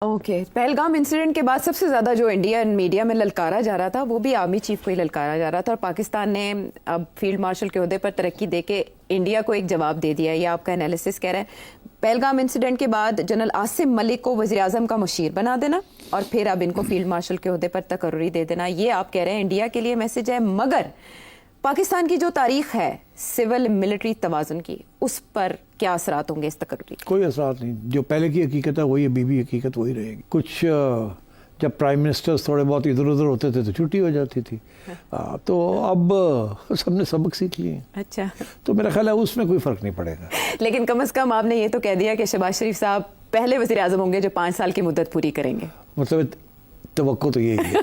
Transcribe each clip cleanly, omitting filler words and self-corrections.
Okay Pahalgam incident के बाद सबसे ज़्यादा जो इंडियन मीडिया में ललकारा जा रहा था वो भी आर्मी चीफ को ही ललकारा जा रहा था और पाकिस्तान ने अब फील्ड मार्शल के ओहदे पर तरक्की देके इंडिया को एक जवाब दे दिया है। ये आपका एनालिसिस कह रहा है पहलगाम इंसिडेंट के बाद जनरल आसिम मलिक को वज़ीर-ए-आज़म का मुशीर बना देना और फिर अब इनको फील्ड मार्शल के ओहदे पर तकर्री दे देना, ये आप कह रहे हैं इंडिया के लिए मैसेज है। मगर पाकिस्तान की जो तारीख है सिविल मिलिट्री तवाज़ुन की, उस पर क्या असरात होंगे इस तकर्री? कोई असरात नहीं। जो पहले की हकीकत है वही अभी भी हकीकत वही रहेगी। कुछ जब प्राइम मिनिस्टर्स थोड़े बहुत इधर उधर होते थे तो छुट्टी हो जाती थी। तो अब सबने सबक सीख लिए। अच्छा, तो मेरा ख्याल है उसमें कोई फ़र्क नहीं पड़ेगा। लेकिन कम से कम आपने ये तो कह दिया कि शहबाज शरीफ साहब पहले वज़ीर आज़म होंगे जो 5 साल की मुद्दत पूरी करेंगे। मतलब तवक्को तो यही है।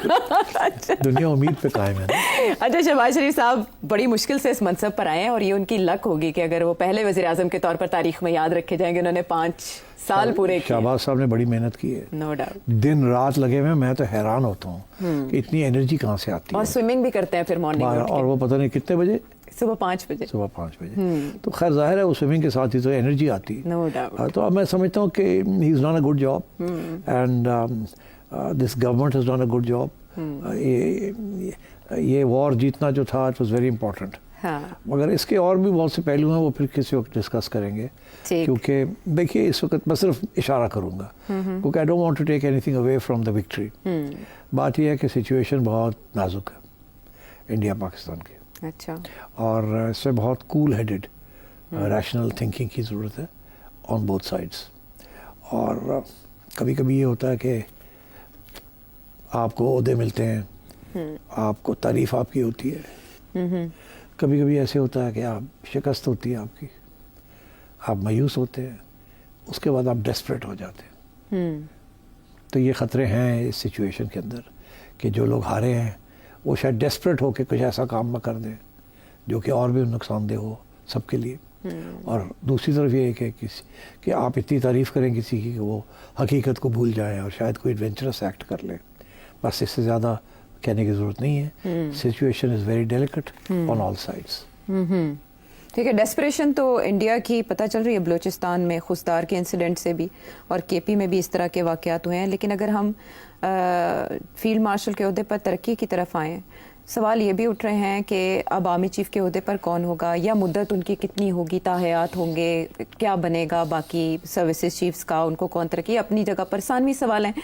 अच्छा। दुनिया उम्मीद पे कायम है। अच्छा, शहबाज शरीफ साहब बड़ी मुश्किल से इस मनसब पर आए हैं और ये उनकी लक होगी कि अगर वो पहले वज़ीर आज़म के तौर पर तारीख में याद रखे जाएंगे। उन्होंने 5 साल पूरे किए। शहबाज साहब ने बड़ी मेहनत की है, नो डाउट। दिन रात लगे हुए। मैं तो हैरान होता हूँ कि इतनी एनर्जी कहाँ से आती है। और स्विमिंग भी करते हैं फिर मॉर्निंग, और वो पता नहीं कितने बजे, सुबह 5 बजे। सुबह 5 बजे। तो खैर जाहिर है वो स्विमिंग के साथ ही तो एनर्जी आती। No doubt. तो अब मैं समझता हूँ कि he is done a good job and this government has done a good job. ये वॉर जीतना जो था इट वाज वेरी इंपॉर्टेंट। हाँ। मगर इसके और भी बहुत से पहलू हैं, वो फिर किसी वक्त डिस्कस करेंगे। क्योंकि देखिए इस वक्त मैं सिर्फ इशारा करूँगा क्योंकि I don't want to take anything away from the victory. बात यह है कि सिचुएशन बहुत नाजुक है इंडिया पाकिस्तान की। अच्छा। और इसमें बहुत कूल हेडेड रैशनल थिंकिंग की ज़रूरत है ऑन बोथ साइड्स। और कभी कभी ये होता है कि आपको ओहदे मिलते हैं, आपको तारीफ आपकी होती है। कभी कभी ऐसे होता है कि आप शिकस्त होती है आपकी, आप मायूस होते हैं, उसके बाद आप डेस्परेट हो जाते हैं। तो ये ख़तरे हैं इस सिचुएशन के अंदर कि जो लोग हारे हैं वो शायद डेस्परेट होकर कुछ ऐसा काम न कर दें जो कि और भी नुकसानदेह हो सबके लिए। और दूसरी तरफ ये है कि आप इतनी तारीफ़ करें किसी की कि वो हकीकत को भूल जाएं और शायद कोई एडवेंचरस एक्ट कर लें। बस इससे ज़्यादा कहने की ज़रूरत नहीं है। Situation is very delicate on all sides. ठीक है, डेस्परेशन तो इंडिया की पता चल रही है बलूचिस्तान में खुशदार के इंसिडेंट से भी, और केपी में भी इस तरह के वाक़यात हुए हैं। लेकिन अगर हम फील्ड मार्शल के ओहदे पर तरक्की की तरफ आएँ, सवाल ये भी उठ रहे हैं कि अब आर्मी चीफ के ओहदे पर कौन होगा या मुद्दत उनकी कितनी होगी, ताहयात होंगे, क्या बनेगा बाकी सर्विसेज चीफ्स का, उनको कौन तरक्की। अपनी जगह पर सानवी सवाल हैं,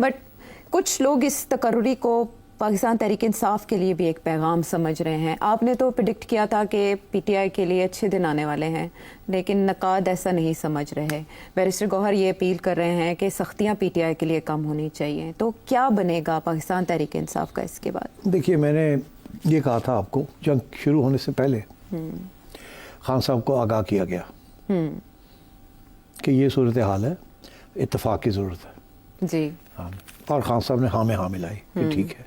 बट कुछ लोग इस तकर्री को पाकिस्तान तहरीक इंसाफ के लिए भी एक पैगाम समझ रहे हैं। आपने तो प्रेडिक्ट किया था कि पीटीआई के लिए अच्छे दिन आने वाले हैं, लेकिन नकाद ऐसा नहीं समझ रहे। बैरिस्टर गौहर ये अपील कर रहे हैं कि सख्तियां पीटीआई के लिए कम होनी चाहिए। तो क्या बनेगा पाकिस्तान तहरीक इंसाफ का इसके बाद? देखिए, मैंने ये कहा था आपको जंग शुरू होने से पहले, खान साहब को आगाह किया गया कि ये सूरत हाल है, इत्तेफाक की ज़रूरत है जी। हाँ। और खान साहब ने हाँ में हाँ मिलाई कि ठीक है।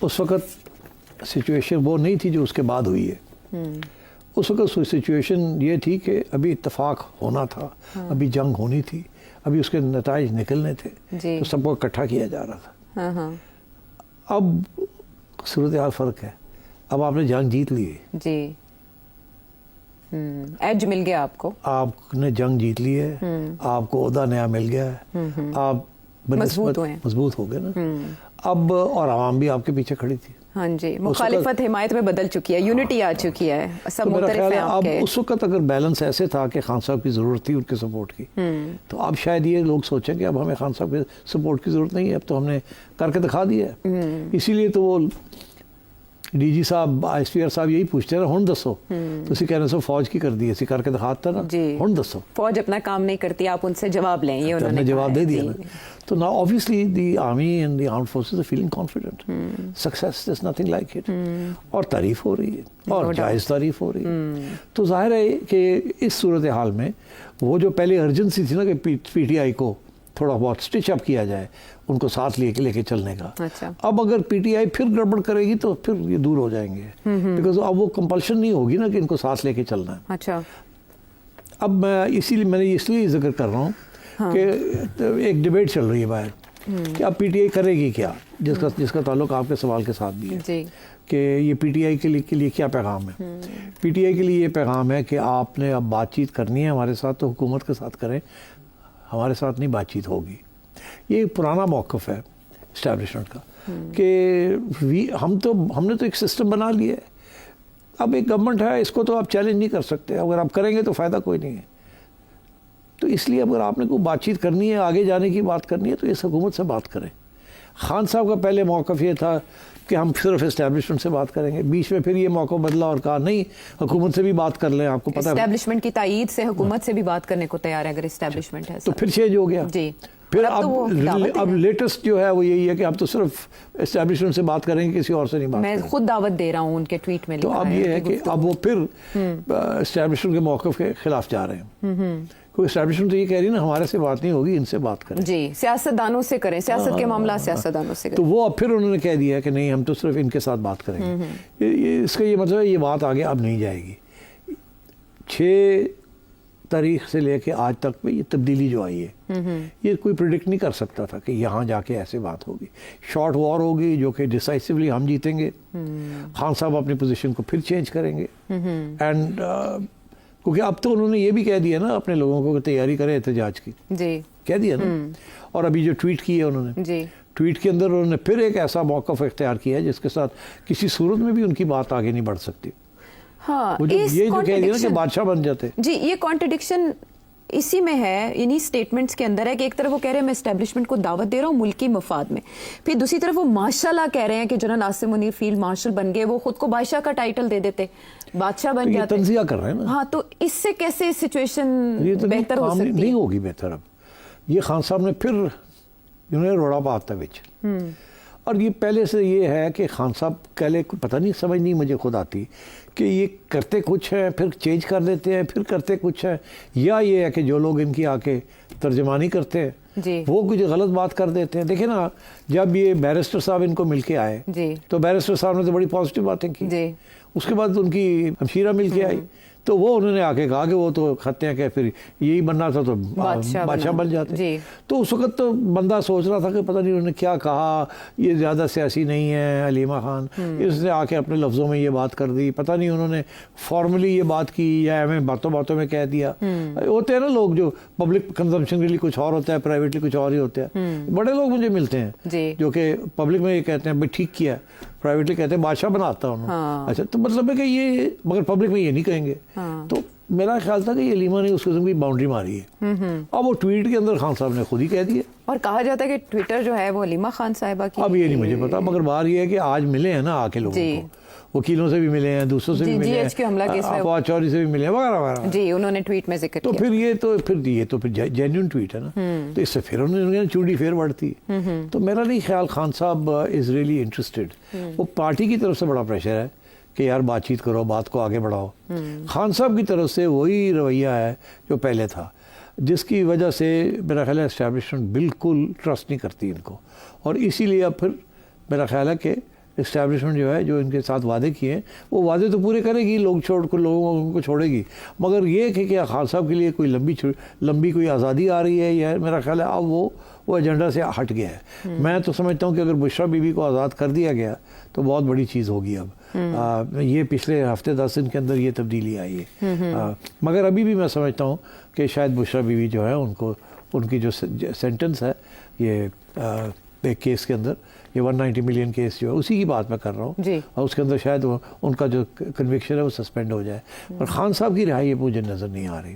उस वक़्त सिचुएशन वो नहीं थी जो उसके बाद हुई है। उस वक़्त सिचुएशन ये थी कि अभी इत्तेफाक होना था, अभी जंग होनी थी, अभी उसके नताइज निकलने थे, तो सबको इकट्ठा किया जा रहा था। अब सूरत हाल फ़र्क है, अब आपने जंग जीत ली है जी। एज मिल गया आपको, आपने जंग जीत ली है, आपको ओहदा नया मिल गया है, आप मजबूत हो गए ना। अब और आवाम भी आपके पीछे खड़ी थी। हाँ जी, मुखालिफत हिमायत में बदल चुकी है, यूनिटी आ चुकी है, सब मुतरफ हैं आपके। अब उस वक्त अगर बैलेंस ऐसे था कि खान साहब की ज़रूरत थी उनके सपोर्ट की, तो अब शायद ये लोग सोचें कि अब हमें खान साहब के सपोर्ट की ज़रूरत नहीं है, अब तो हमने करके दिखा दिया है। इसीलिए तो वो डीजी साहब, आईएसपीआर साहब यही पूछते हैं ना, हुण दसो तुसी कहने सो फौज की कर दी, ऐसी करके दिखाता ना, हुण दसो। फौज अपना काम नहीं करती, आप उनसे जवाब लें, ये उन्होंने जवाब दे दिया ना। तो now obviously the army and the armed forces are feeling confident, success is nothing like it, और तारीफ हो रही है और जायज़ तारीफ हो रही है। तो जाहिर है कि इस सूरत हाल में वो जो पहले अर्जेंसी थी ना कि पीटीआई को थोड़ा बहुत स्टिच अप किया जाए, उनको साथ लेके चलने का। अच्छा। अब अगर पीटीआई फिर गड़बड़ करेगी तो फिर ये दूर हो जाएंगे, बिकॉज अब वो कंपल्शन नहीं होगी ना कि इनको साथ लेके चलना है। अच्छा। अब मैं इसलिए जिक्र कर रहा हूँ कि एक डिबेट चल रही है बाहर कि अब पीटीआई करेगी क्या, जिसका ताल्लुक आपके सवाल के साथ भी है कि ये पीटीआई के लिए क्या पैगाम है। पीटीआई के लिए ये पैगाम है कि आपने अब बातचीत करनी है हमारे साथ तो हुकूमत के साथ करें, हमारे साथ नहीं बातचीत होगी। ये पुराना मौक़िफ़ है इस्टेब्लिशमेंट का कि हमने तो एक सिस्टम बना लिया है, अब एक गवर्नमेंट है, इसको तो आप चैलेंज नहीं कर सकते, अगर आप करेंगे तो फ़ायदा कोई नहीं है। तो इसलिए अगर आपने कोई बातचीत करनी है, आगे जाने की बात करनी है, तो इस हुकूमत से बात करें। खान साहब का पहले मौक़िफ़ ये था कि हम सिर्फ इस्टेब्लिशमेंट से बात करेंगे, बीच में फिर ये मौका बदला और कहा नहीं, हुकूमत से भी बात कर लें, आपको पता है इस्टेब्लिशमेंट की तायीद से हुकूमत से भी बात करने को तैयार है अगर इस्टेब्लिशमेंट है। तो फिर चेंज हो गया जी। फिर अब लेटेस्ट जो है वो यही है कि अब तो सिर्फ इस्टेब्लिशमेंट से बात करेंगे, किसी और से नहीं बात करेंगे। मैं खुद दावत दे रहा हूँ उनके ट्वीट में। तो अब ये है कि अब वो फिर इस्टेब्लिशमेंट के मौक़िफ़ के खिलाफ जा रहे हैं, कोई इस्टेब्लिशमेंट तो ये कह रही है ना हमारे से बात नहीं होगी, इनसे बात करें। जी, सियासतदानों से करें, सियासत के मामला सियासतदानों से करें। तो वो अब फिर उन्होंने कह दिया है कि नहीं, हम तो सिर्फ इनके साथ बात करेंगे। इसका ये मतलब है ये बात आगे अब नहीं जाएगी। 6 तारीख से लेके आज तक में ये तब्दीली जो आई है, ये कोई प्रिडिक्ट नहीं कर सकता था कि यहाँ जाके ऐसे बात होगी। शॉर्ट वॉर होगी जो कि डिसाइसिवली हम जीतेंगे, खान साहब अपनी पोजीशन को फिर चेंज करेंगे। एंड क्योंकि अब तो उन्होंने ये भी कह दिया ना अपने लोगों को कि तैयारी करें एहतजाज की, जी कह दिया ना। और अभी जो ट्वीट की है उन्होंने, जी, ट्वीट के अंदर उन्होंने फिर एक ऐसा मौक़िफ़ इख्तियार किया है जिसके साथ किसी सूरत में भी उनकी बात आगे नहीं बढ़ सकती। हाँ, वो ये जो कह दिया ना कि बादशाह बन जाते। जी, ये कॉन्ट्रडिक्शन इसी में है, इन्हीं स्टेटमेंट्स के अंदर है कि एक तरफ वो कह रहे हैं मैं एस्टेब्लिशमेंट को दावत दे रहा हूँ मुल्की मफाद में, फिर दूसरी तरफ वो माशाल्लाह कह रहे हैं कि general Asim Munir field marshal बन गए, वो खुद को बादशाह का टाइटल दे देते, बादशाह बन जाते। तंज़िया कर रहे हैं ना। हाँ, तो इससे कैसे सिचुएशन तो बेहतर हो सकती है? नहीं होगी बेहतर। अब ये खान साहब ने फिर इन्होंने रोड़ा पाता बिच। और ये पहले से ये है कि खान साहब पहले पता नहीं, समझ नहीं मुझे खुद आती कि ये करते कुछ है फिर चेंज कर देते हैं, फिर करते कुछ है, या ये है कि जो लोग इनकी आके तर्जमानी करते हैं जी, वो कुछ गलत बात कर देते हैं। देखिए ना, जब ये बैरिस्टर साहब इनको मिल के आए जी, तो बैरिस्टर साहब ने तो बड़ी पॉजिटिव बातें की जी, उसके बाद उनकी हमशीरा मिल के आई तो वो उन्होंने आके कहा कि वो तो खत्ते हैं कि फिर यही बनना था तो बादशाह बन जाते। तो उस वक्त तो बंदा सोच रहा था कि पता नहीं उन्होंने क्या कहा, ये ज़्यादा सियासी नहीं है हलीमा खान, इसने आके अपने लफ्ज़ों में ये बात कर दी, पता नहीं उन्होंने फॉर्मली ये बात की या हमें बातों बातों में कह दिया। होते हैं ना लोग जो पब्लिक कंजम्पशन के लिए कुछ और होता है, प्राइवेटली कुछ और ही होता है। बड़े लोग मुझे मिलते हैं जो कि पब्लिक में ये कहते हैं भाई ठीक किया, प्राइवेटली कहते हैं बादशाह बनाता हूँ। हाँ। अच्छा, तो मतलब है कि ये मगर पब्लिक में ये नहीं कहेंगे। हाँ। तो मेरा ख्याल था कि ये लीमा ने उस किस्म की बाउंड्री मारी है। अब वो ट्वीट के अंदर खान साहब ने खुद ही कह दिया। और कहा जाता है कि ट्विटर जो है वो हलीमा खान साहिबा की। अब ये नहीं मुझे पता, मगर बात ये है कि आज मिले हैं ना आके लोगों को, वकीलों से भी मिले हैं, दूसरों से भी मिले हैं, अफवाह चौरी से भी मिले हैं वगैरह वगैरह। जी, उन्होंने ट्वीट में जिक्र किया। तो फिर ये तो फिर जेन्युइन ट्वीट है ना, तो इससे फिर उन्होंने चूड़ी फेर बढ़ती। तो मेरा नहीं ख्याल खान साहब इज रियली इंटरेस्टेड। वो पार्टी की तरफ से बड़ा प्रेशर है कि यार बातचीत करो, बात को आगे बढ़ाओ। खान साहब की तरफ से वही रवैया है जो पहले था, जिसकी वजह से मेरा ख्याल है एस्टेब्लिशमेंट बिल्कुल ट्रस्ट नहीं करती इनको। और इसीलिए अब फिर मेरा ख्याल है कि इस्टेब्लिशमेंट जो है, जो इनके साथ वादे किए हैं वो वादे तो पूरे करेगी, लोगों को छोड़ेगी, मगर ये कि क्या खान साहब के लिए कोई लंबी कोई आज़ादी आ रही है, या मेरा ख्याल है अब वो एजेंडा से हट गया है। मैं तो समझता हूँ कि अगर बुशरा बीबी को आज़ाद कर दिया गया तो बहुत बड़ी चीज़ होगी। अब ये पिछले हफ्ते 10 दिन के अंदर ये तब्दीली आई है। मगर अभी भी मैं समझता हूँ कि शायद बुशरा बीबी जो है उनकी जो सेंटेंस है ये एक केस के अंदर, ये 190 मिलियन केस जो है उसी की बात मैं कर रहा हूँ, और उसके अंदर शायद उनका जो कन्विक्शन है वो सस्पेंड हो जाए। और खान साहब की रिहाई मुझे नज़र नहीं आ रही।